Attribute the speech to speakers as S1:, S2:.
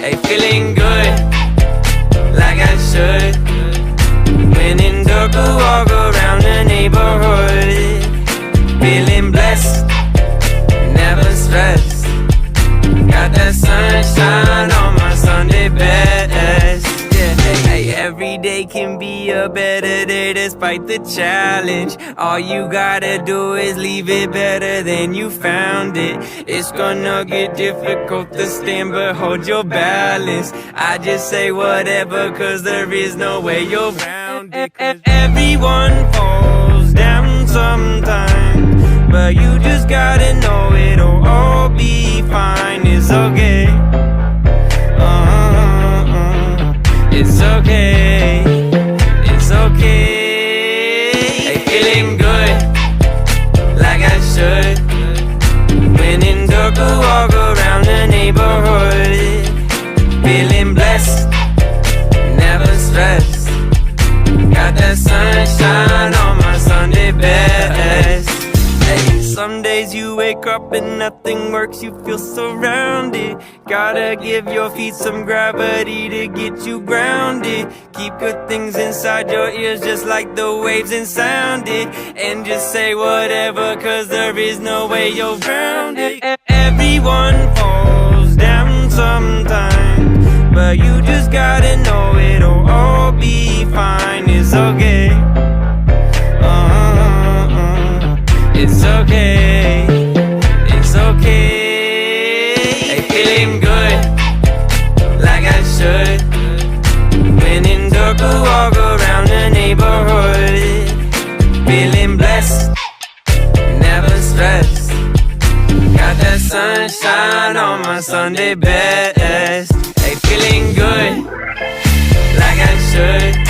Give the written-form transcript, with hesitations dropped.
S1: Hey, feeling good, like I should. When in Durga, walk around the neighborhood. Feeling blessed, never stressed. Got that sunshine on my Sunday best. Yeah, hey, every day can be a better day despite the challenge. All you gotta do is leave it better than you found it. It's gonna get difficult to stand, but hold your balance. I just say whatever, cause there is no way you're around it. Everyone falls down sometimes, but you just gotta know it'll all be fine. It's okay. It's okay. It's okay. Hey, feeling good, like I should. When in Durga, walk around the neighborhood. Feeling blessed, never stressed. Got that sunshine on my Sunday best. Hey, some days you wake up and nothing works, you feel surrounded. Gotta give your feet some gravity to get you grounded. Keep good things inside your ears just like the waves and sound it. And just say whatever, cause there is no way you're around it. Everyone falls down sometimes, but you just gotta know it'll all be fine. It's okay. It's okay. It's okay. Hey, feeling good, like I should. When in Durga, walk around the neighborhood. Feeling blessed, never stressed. Got that sunshine on my Sunday best. Hey, feeling good, like I should.